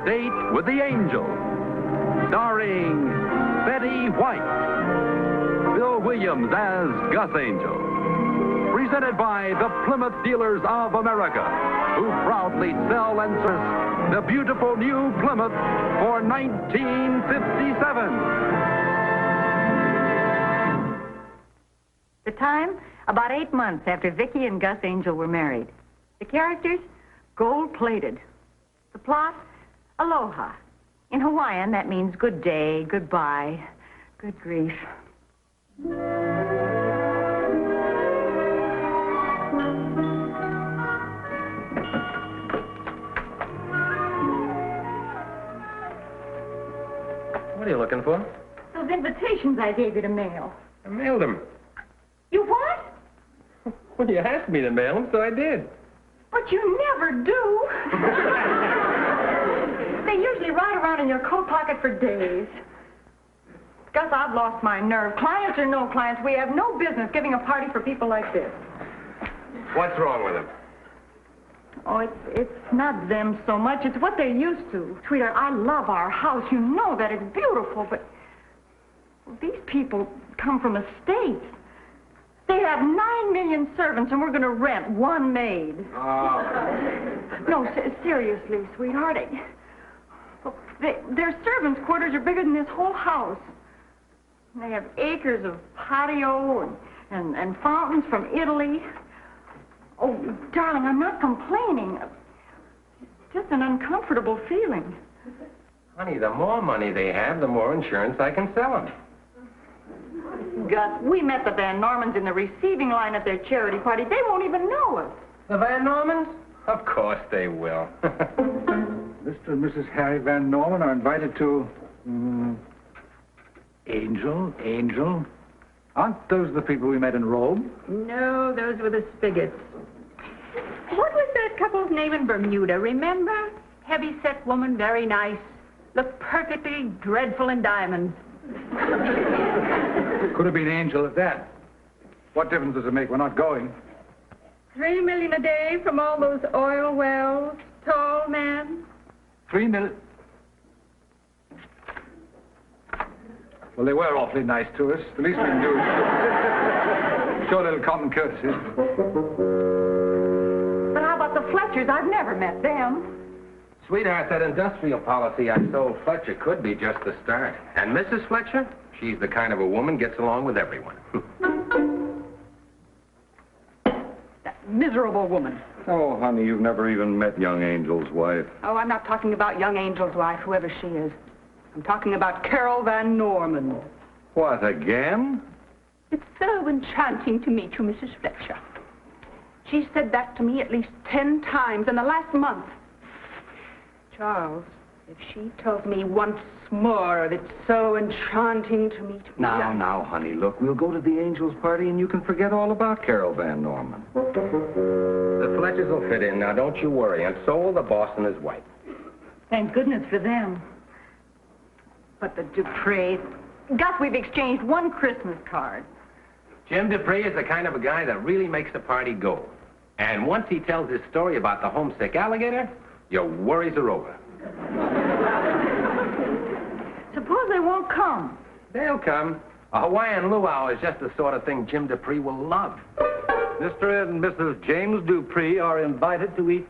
Date with the Angel, starring Betty White, Bill Williams as Gus Angel, presented by the Plymouth Dealers of America, who proudly sell and service the beautiful new Plymouth for 1957. The time, about 8 months after Vickie and Gus Angel were married. The characters, gold-plated. The plot, aloha. In Hawaiian, that means good day, goodbye, good grief. What are you looking for? Those invitations I gave you to mail. I mailed them. You what? Well, you asked me to mail them, so I did. But you never do. They usually ride around in your coat pocket for days. Gus, I've lost my nerve. Clients or no clients, we have no business giving a party for people like this. What's wrong with them? Oh, it's not them so much. It's what they're used to. Sweetheart, I love our house. You know that it's beautiful, but these people come from estates. They have 9 million servants, and we're going to rent one maid. Oh. No, seriously, sweetheart. Their servants' quarters are bigger than this whole house. They have acres of patio and fountains from Italy. Oh, darling, I'm not complaining. It's just an uncomfortable feeling. Honey, the more money they have, the more insurance I can sell them. Gus, we met the Van Normans in the receiving line at their charity party. They won't even know us. The Van Normans? Of course they will. Mr. and Mrs. Harry Van Norman are invited to... Angel. Aren't those the people we met in Rome? No, those were the Spigots. What was that couple's name in Bermuda, remember? Heavy-set woman, very nice. Looked perfectly dreadful in diamonds. Could have been Angel at that. What difference does it make? We're not going. $3 million a day from all those oil wells, tall man. 3 million. Well, they were awfully nice to us. The least we can do is show a little common courtesy. But how about the Fletchers? I've never met them. Sweetheart, that industrial policy I sold Fletcher could be just the start. And Mrs. Fletcher, she's the kind of a woman gets along with everyone. That miserable woman. Oh, honey, you've never even met young Angel's wife. Oh, I'm not talking about young Angel's wife, whoever she is. I'm talking about Carol Van Norman. What, again? It's so enchanting to meet you, Mrs. Fletcher. She said that to me at least 10 times in the last month. Charles, if she tells me once more that it's so enchanting to meet me... Now, honey, look, we'll go to the Angels' party and you can forget all about Carol Van Norman. The Fletchers will fit in, now don't you worry. And so will the boss and his wife. Thank goodness for them. But the Dupreys... Gus, we've exchanged one Christmas card. Jim Dupree is the kind of a guy that really makes the party go. And once he tells his story about the homesick alligator, your worries are over. Suppose they won't come. They'll come. A Hawaiian luau is just the sort of thing Jim Dupree will love. Mr. and Mrs. James Dupree are invited to eat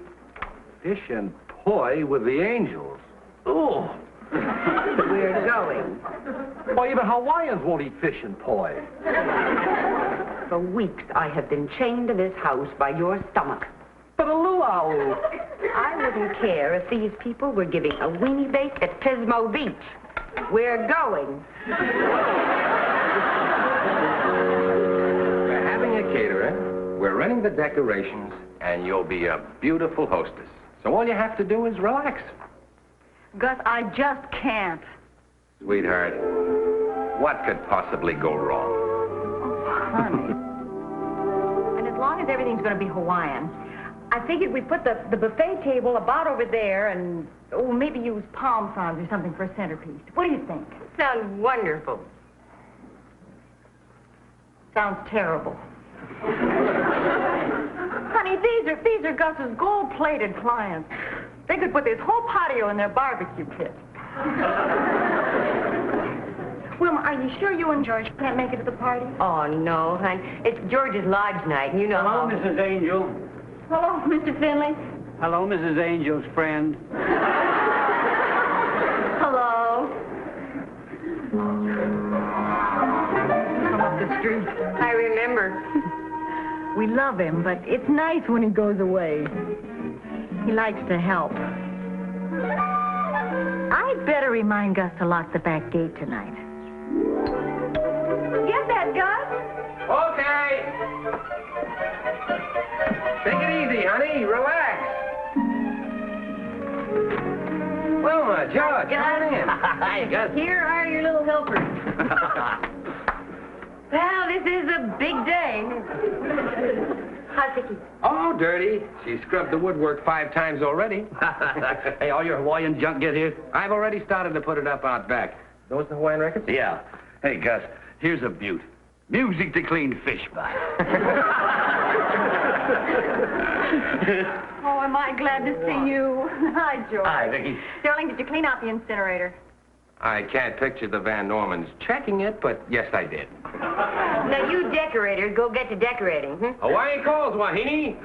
fish and poi with the Angels. Oh! We're going. Why, even Hawaiians won't eat fish and poi. For weeks, I have been chained to this house by your stomach. But a luau. I wouldn't care if these people were giving a weenie bake at Pismo Beach. We're going. We're having a caterer, we're renting the decorations, and you'll be a beautiful hostess. So all you have to do is relax. Gus, I just can't. Sweetheart, what could possibly go wrong? Oh, honey. And as long as everything's going to be Hawaiian, I figured we'd put the buffet table about over there and, maybe use palm fronds or something for a centerpiece. What do you think? Sounds wonderful. Sounds terrible. Honey, these are Gus's gold-plated clients. They could put this whole patio in their barbecue pit. Wilma, are you sure you and George can't make it to the party? Oh, no, hon. It's George's lodge night, and you know Hello, how... Mrs. Angel. Hello, Mr. Finley. Hello, Mrs. Angel's friend. Hello. Come up the street. I remember. We love him, but it's nice when he goes away. He likes to help. I'd better remind Gus to lock the back gate tonight. Get that, Gus? Okay. Take it easy, honey. Relax. Wilma, George, come in. Hi, Gus. Here are your little helpers. Well, this is a big day. How's Vickie? Oh, dirty. She scrubbed the woodwork 5 times already. Hey, all your Hawaiian junk get here? I've already started to put it up out back. Those the Hawaiian records? Yeah. Hey, Gus, here's a beaut. Music to clean fish by. Oh, am I glad to see you. Hi, George. Hi, Vickie. Darling, did you clean out the incinerator? I can't picture the Van Normans checking it, but yes, I did. Now, you decorators, go get to decorating. Hawaiian calls, Wahine.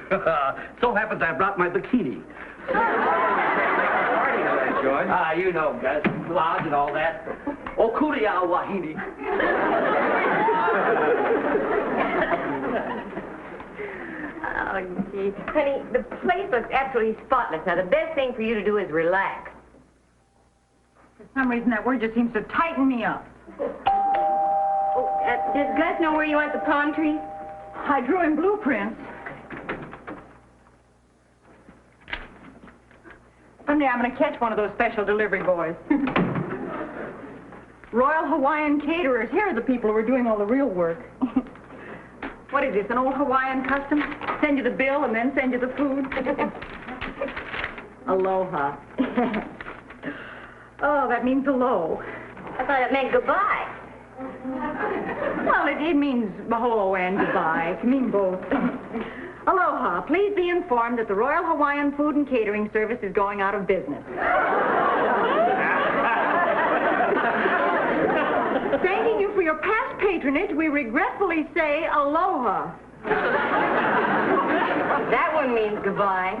So happens I brought my bikini. Party tonight, George. You know, Gus, lodge and all that. Oh, kulia wahine. Oh, gee. Honey, the place looks absolutely spotless. Now, the best thing for you to do is relax. For some reason, that word just seems to tighten me up. Oh, does Gus know where you want the palm trees? I drew him blueprints. Someday I'm going to catch one of those special delivery boys. Royal Hawaiian Caterers. Here are the people who are doing all the real work. What is this, an old Hawaiian custom? Send you the bill and then send you the food? Aloha. Oh, that means hello. I thought it meant goodbye. Well, it means mahalo and goodbye. It can mean both. Aloha. Please be informed that the Royal Hawaiian Food and Catering Service is going out of business. Thanking you for your past patronage, we regretfully say aloha. That one means goodbye.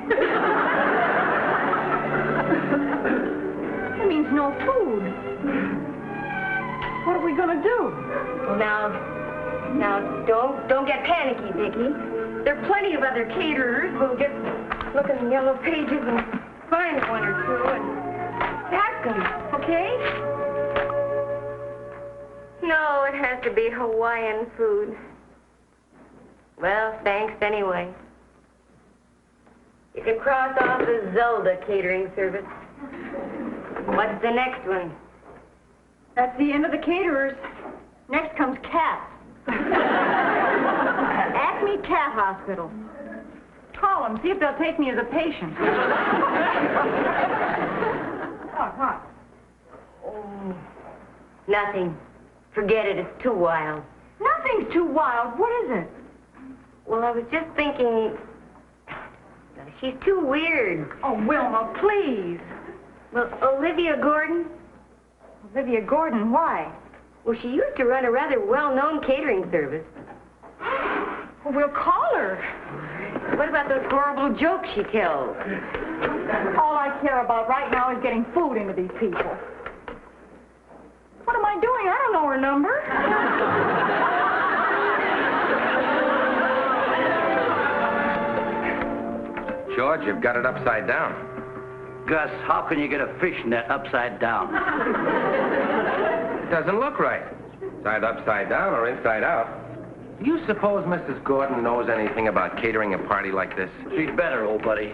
It means no food. What are we going to do? Well, now, don't get panicky, Vickie. There are plenty of other caterers. We'll just look in the yellow pages and find one or two and ask them, okay? No, it has to be Hawaiian food. Well, thanks anyway. You can cross off the Zelda catering service. What's the next one? That's the end of the caterers. Next comes cats. Acme Cat Hospital. Call them, see if they'll take me as a patient. What? Oh, nothing. Forget it. It's too wild. Nothing's too wild. What is it? Well, I was just thinking... She's too weird. Oh, Wilma, please. Well, Olivia Gordon? Olivia Gordon, why? Well, she used to run a rather well-known catering service. Well, we'll call her. What about those horrible jokes she tells? All I care about right now is getting food into these people. What am I doing? I don't know her number. George, you've got it upside down. Gus, how can you get a fish net upside down? It doesn't look right. It's either upside down or inside out. Do you suppose Mrs. Gordon knows anything about catering a party like this? She's better, old buddy.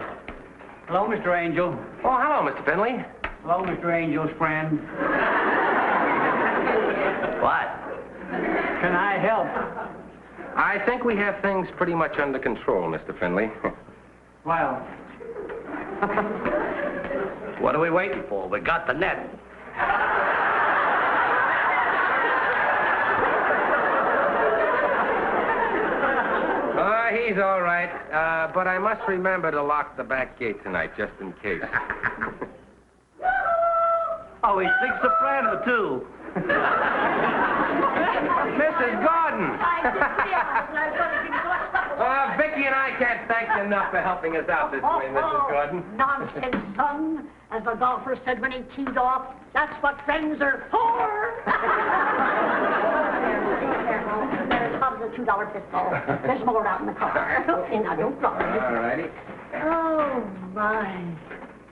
Hello, Mr. Angel. Oh, hello, Mr. Finley. Hello, Mr. Angel's friend. What? Can I help? I think we have things pretty much under control, Mr. Finley. Well, What are we waiting for? We got the net. He's Betty's all right, but I must remember to lock the back gate tonight, just in case. Oh, he sings soprano, too. Mrs. Gordon! Vickie and I can't thank you enough for helping us out this way, Mrs. Gordon. Nonsense, son. As the golfer said when he teed off, that's what friends are for. There's as hot as a $2 pistol. There's more out in the car. Okay, now don't drop it. All righty. Oh, my.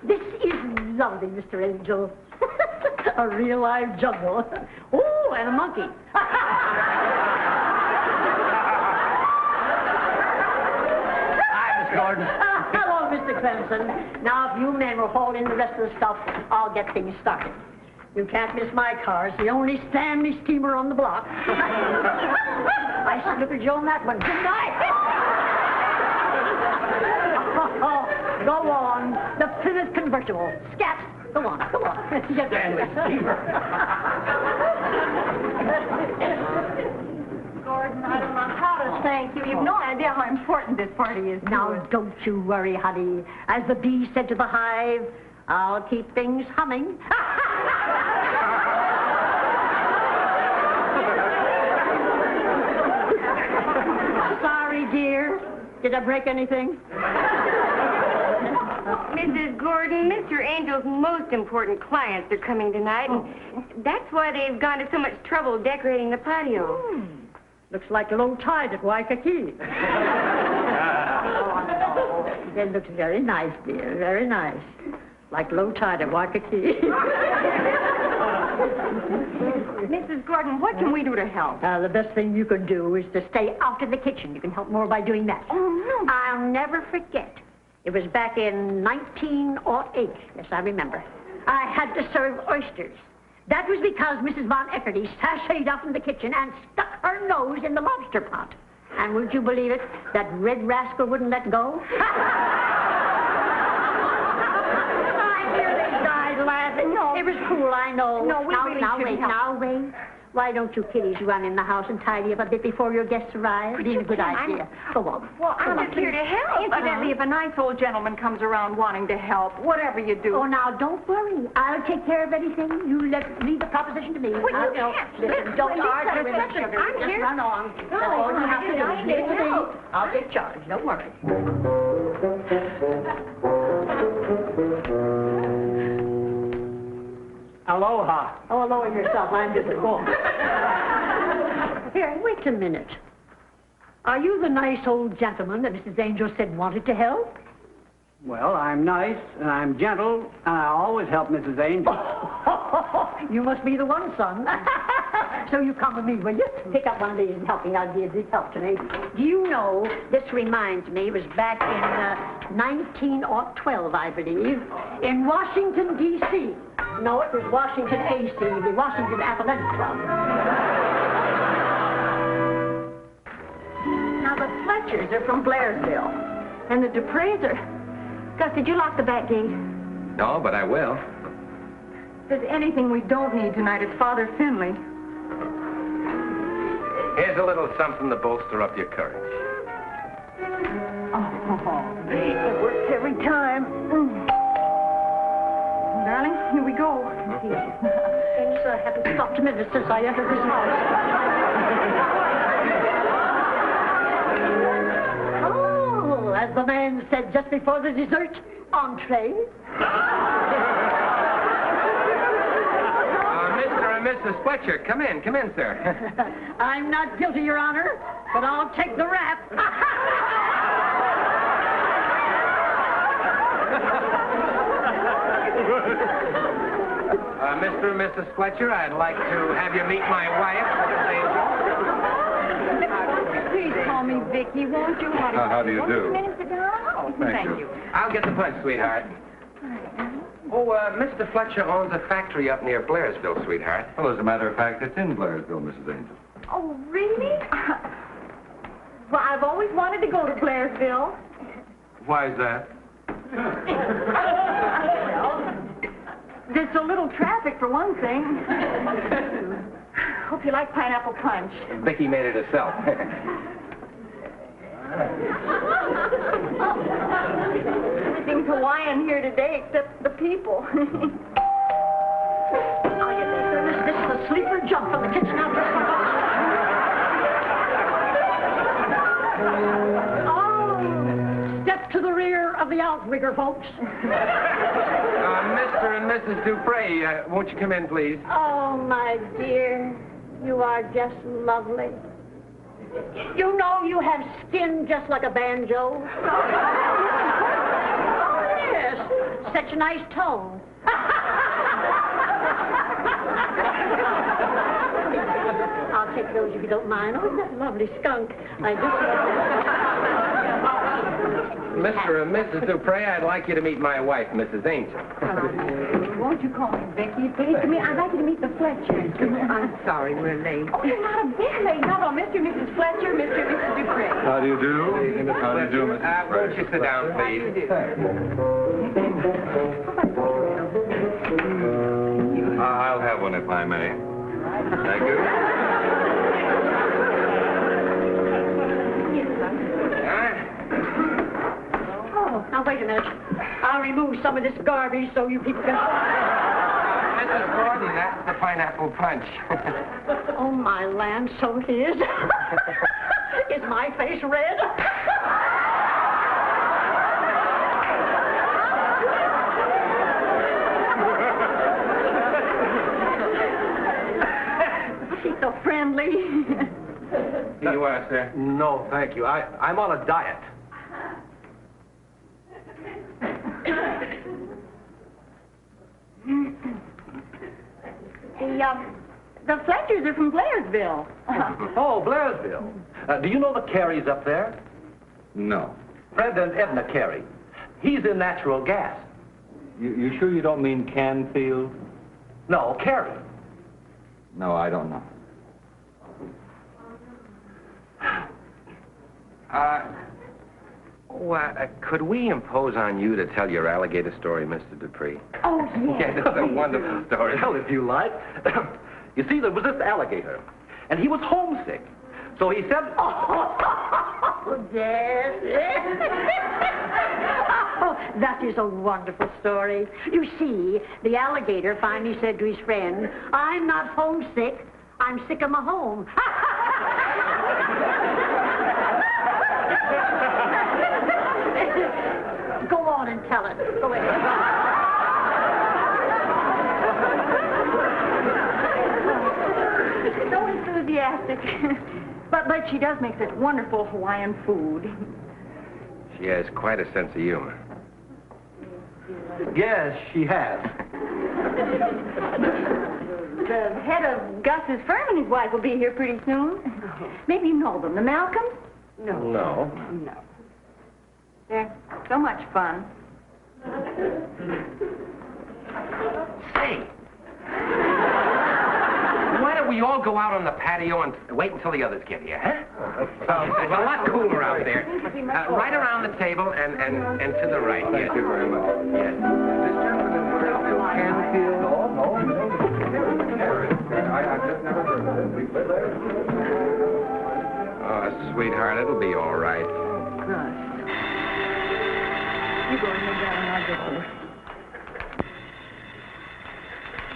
This is lovely, Mr. Engel. A real live jungle. Oh, and a monkey. Hi, Miss Gordon. Hello, Mr. Clemson. Now, if you men will haul in the rest of the stuff, I'll get things started. You can't miss my car. It's the only Stanley steamer on the block. I snookered you on that one, didn't I? Go on. The Plymouth convertible. Scat. Go on, go on. Get Stanley steamer. Gordon, I don't know how to thank you. You've no idea how important this party is to Now, us. don't you worry, honey. As the bee said to the hive, I'll keep things humming. Sorry, dear. Did I break anything? Mrs. Gordon, Mr. Angel's most important clients are coming tonight, and that's why they've gone to so much trouble decorating the patio. Looks like low tide at Waikiki. That looks very nice, dear. Very nice. Like low tide at Waikiki. Mrs. Gordon, what can we do to help? The best thing you can do is to stay out of the kitchen. You can help more by doing that. Oh, no. I'll never forget. It was back in 1908. Yes, I remember. I had to serve oysters. That was because Mrs. Von Eckerty sashayed up in the kitchen and stuck her nose in the lobster pot. And would you believe it? That red rascal wouldn't let go. I hear they died laughing. No. It was cruel, I know. No, we really now shouldn't wait, help. now wait. Why don't you kiddies run in the house and tidy up a bit before your guests arrive? It's a good idea. Go on. Well, Go I'm on. just here to help. Incidentally, if a nice old gentleman comes around wanting to help, whatever you do. Oh, now, don't worry. I'll take care of anything. You leave the proposition to me. Well, you I'll- can't. Listen, don't Listen, argue with listen, each other. I'm Just here. run on. That's all you have to do. I'm Leave it to me. here. I'll take charge. Don't worry. Aloha. Oh, lower yourself. I'm just a woman. Here, wait a minute. Are you the nice old gentleman that Mrs. Angel said wanted to help? Well, I'm nice, and I'm gentle, and I always help Mrs. Angel. You must be the one, son. So you come with me, will you? Pick up one of these and help me. I'll be a big help to me. Do you know, this reminds me, it was back in 1912, I believe, in Washington, D.C. No, it was Washington, A.C., the Washington Athletic Club. Now, the Fletchers are from Blairsville. And the Duprees are... Gus, did you lock the back gate? No, but I will. If there's anything we don't need tonight, it's Father Finley. Here's a little something to bolster up your courage. Oh, it works every time. Darling, here we go. Things haven't stopped a minute since I entered this house. Oh, as the man said just before the dessert, entree. Mr. and Mrs. Fletcher, come in, sir. I'm not guilty, Your Honor, but I'll take the rap. Mr. and Mrs. Fletcher, I'd like to have you meet my wife, Mrs. Angel. Please call me Vickie, won't you? How do you do? Minutes ago? Oh, Thank you. I'll get the punch, sweetheart. Oh, Mr. Fletcher owns a factory up near Blairsville, sweetheart. Well, as a matter of fact, it's in Blairsville, Mrs. Angel. Oh, really? Well, I've always wanted to go to Blairsville. Why is that? There's so little traffic, for one thing. Hope you like pineapple punch. Vickie made it herself. Everything's Hawaiian here today except the people. Oh, you thank goodness this is a sleeper jump from the kitchen out there. Oh, step to the rear of the outrigger, folks. Mr. and Mrs. Dupre, won't you come in, please? Oh, my dear, you are just lovely. You know you have skin just like a banjo. Oh, yes, such a nice tone. I'll take those if you don't mind. Oh, that lovely skunk. I just... Mr. and Mrs. Dupre, I'd like you to meet my wife, Mrs. Angel. Won't you call me Vickie, please? I'd like you to meet the Fletchers. I'm sorry we're late. Oh, you're not a bit late. No, Mr. and Mrs. Fletcher, Mr. and Mrs. Dupre. How do you do? How do you do, Mrs. Won't you sit down, please? I'll have one if I may. Thank you. Oh, now wait a minute. I'll remove some of this garbage so you people can... Mrs. Gordon, that's the pineapple punch. Oh, my land, so it is. Is my face red? She's so friendly. Here you are, sir. No, thank you. I'm on a diet. The Fletchers are from Blairsville. Oh, Blairsville. Do you know the Careys up there? No. Fred and Edna Carey. He's in natural gas. You sure you don't mean Canfield? No, Carey. No, I don't know. Could we impose on you to tell your alligator story, Mr. Dupree? Oh, Yeah, yes. that's a wonderful story. Well, if you like. You see, there was this alligator, and he was homesick. So he said... Oh, yes. Oh, that is a wonderful story. You see, the alligator finally said to his friend, I'm not homesick, I'm sick of my home. Go on and tell it. Go ahead. So enthusiastic. But she does make such wonderful Hawaiian food. She has quite a sense of humor. Yes, she has. The head of Gus's firm and his wife will be here pretty soon. Maybe you know them, the Malcolms? No. They're so much fun. Say, why don't we all go out on the patio and wait until the others get here, huh? It's a lot cooler out there. Right around the table and to the right. Thank you very much. Yes. This gentleman in Blairsville, Canfield? No. I've just never heard of it. We live there. Oh, sweetheart, it'll be all right. Good. You go and lay down and I'll get there.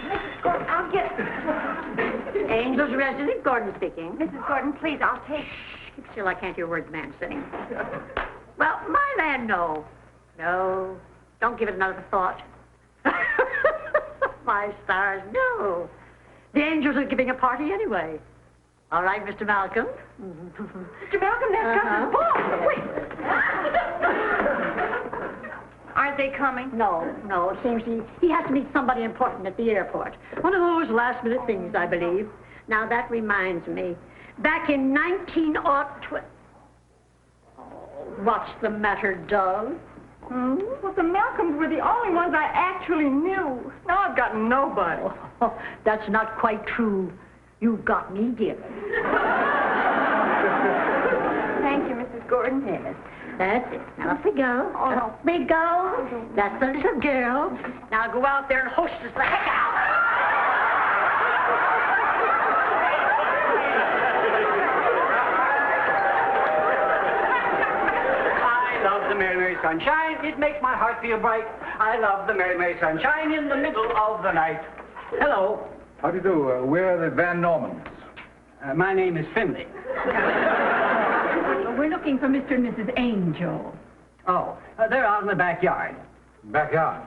Mrs. Gordon, I'll get... Angel's resident, Gordon speaking. Mrs. Gordon, please, I'll take... Keep still, I can't hear words the man's saying. Well, my land, no. No, don't give it another thought. My stars, no. The Angels are giving a party anyway. All right, Mr. Malcolm. Mr. Malcolm, that's Gus's boss. Wait. Aren't they coming? No, it seems he has to meet somebody important at the airport. One of those last-minute things, I believe. Now, that reminds me. Back in 1912... Oh, what's the matter, Doug? Well, the Malcolms were the only ones I actually knew. Now I've got nobody. Oh, that's not quite true. You've got me, dear. Thank you, Mrs. Gordon. Yes, that's it. Now, up we go. Up we go. That's the little girl. Now, go out there and hostess the heck out. sunshine. It makes my heart feel bright. I love the Merry, Merry sunshine in the middle of the night. Hello. How do you do? Where are the Van Normans? My name is Finley. We're looking for Mr. and Mrs. Angel. Oh, they're out in the backyard. Backyard.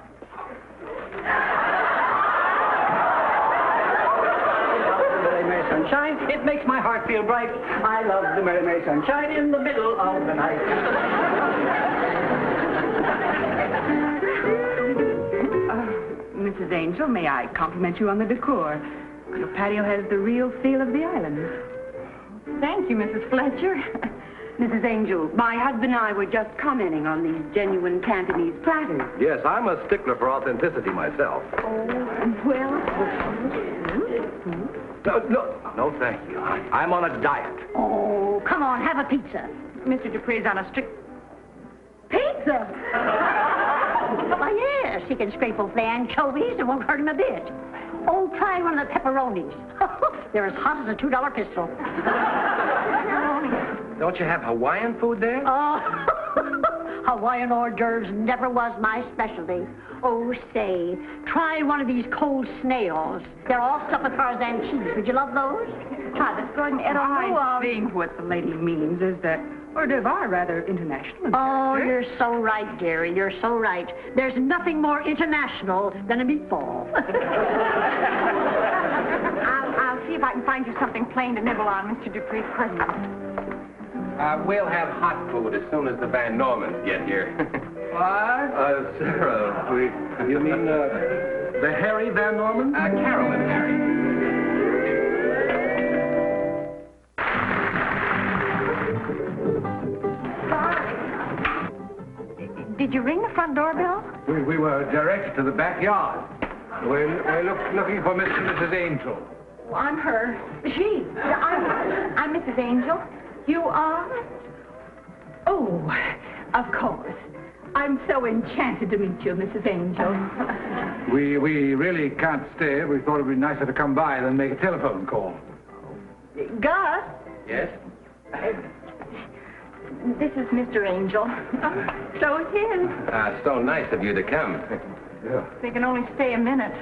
Merry, Merry sunshine. It makes my heart feel bright. I love the Merry, Merry sunshine in the middle of the night. Mrs. Angel, may I compliment you on the decor? Your patio has the real feel of the island. Thank you, Mrs. Fletcher. Mrs. Angel, my husband and I were just commenting on these genuine Cantonese platters. Yes, I'm a stickler for authenticity myself. No, thank you. I'm on a diet. Oh, come on, have a pizza. Mr. Dupree's on a strict... Pizza? Why, yes, he can scrape off the anchovies. It won't hurt him a bit. Oh, try one of the pepperonis. They're as hot as a $2 pistol. Don't you have Hawaiian food there? Oh, Hawaiian hors d'oeuvres never was my specialty. Oh, say, try one of these cold snails. They're all stuffed with Tarzan cheese. Would you love those? Try this. Go ahead and I think what the lady means is that hors d'oeuvres are rather international. Oh, you're so right, Gary. You're so right. There's nothing more international than a meatball. I'll see if I can find you something plain to nibble on, Mr. Dupree's present. We'll have hot food as soon as the Van Normans get here. What? Sarah, you mean, the Harry Van Norman? Carol and Harry. Did you ring the front doorbell? We were directed to the backyard. We're looking for Mr. and Mrs. Angel. Well, I'm her. She. I'm Mrs. Angel. You are? Oh, of course. I'm so enchanted to meet you, Mrs. Angel. We really can't stay. We thought it would be nicer to come by than make a telephone call. Gus? Yes? This is Mr. Angel. So it is. So nice of you to come. Yeah. They can only stay a minute.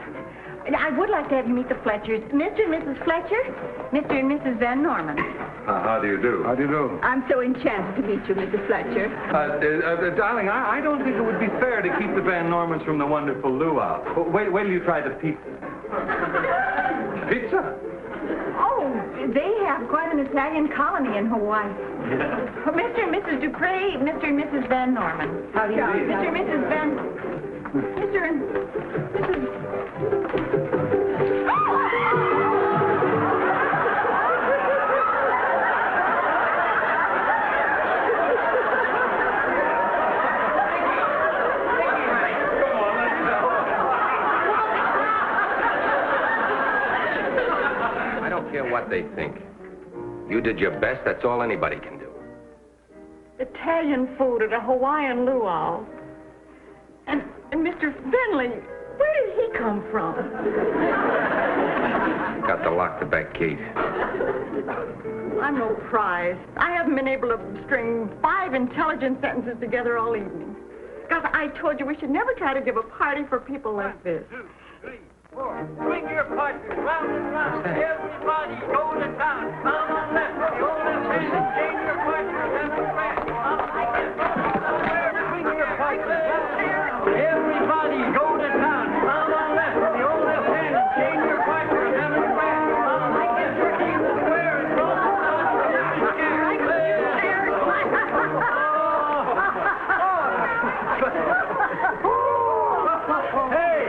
I would like to have you meet the Fletchers. Mr. and Mrs. Fletcher, Mr. and Mrs. Van Norman. How do you do? How do you do? I'm so enchanted to meet you, Mrs. Fletcher. Darling, I don't think it would be fair to keep the Van Normans from the wonderful luau. Wait till you try the pizza. Pizza? Oh, they have quite an Italian colony in Hawaii. Mr. and Mrs. Dupree, Mr. and Mrs. Van Norman. How do you do? Mr. and Mrs. Van... Mr. and Mrs... I don't care what they think. You did your best. That's all anybody can do. Italian food at a Hawaiian luau. And Mr. Finley, where did he come from? Got to lock the back gate. I'm no prize. I haven't been able to string 5 intelligent sentences together all evening. Gus, I told you we should never try to give a party for people like this. 1, 2, 3, 4. Swing your partner round and round. Everybody go to town. Down on left. Go left hand and change your partner. Then the right. Swing your partner round. Everybody go to town. Down on left. The old left hand and change your partner. Then the right. Keep the square and go to Hey!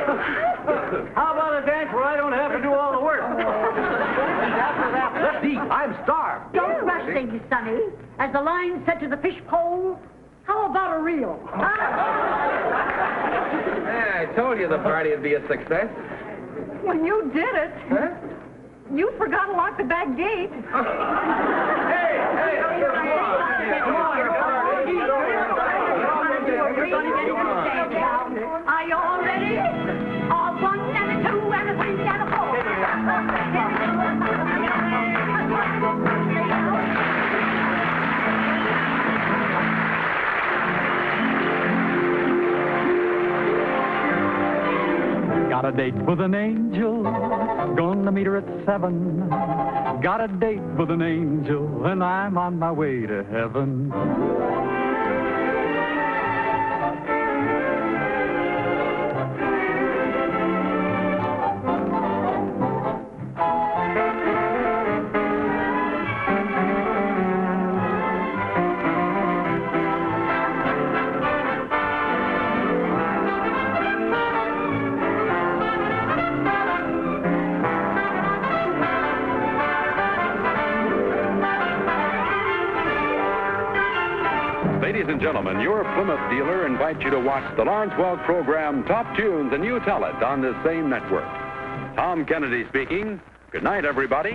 How about a dance where I don't have to do all the work? After that, let's eat. I'm starved. Don't rush things, Sonny. As the line said to the fish pole, how about a reel? Yeah, I told you the party would be a success. When you did it, Huh? you forgot to lock the back gate. Hey, come on. Are you all ready? A 1 and a 2 and a 3 and a 4. a date with an angel, gonna meet her at 7. Got a date with an angel, and I'm on my way to heaven. Ladies and gentlemen, your Plymouth dealer invites you to watch the Lawrence Welk program Top Tunes and You Tell It on this same network. Tom Kennedy speaking. Good night, everybody.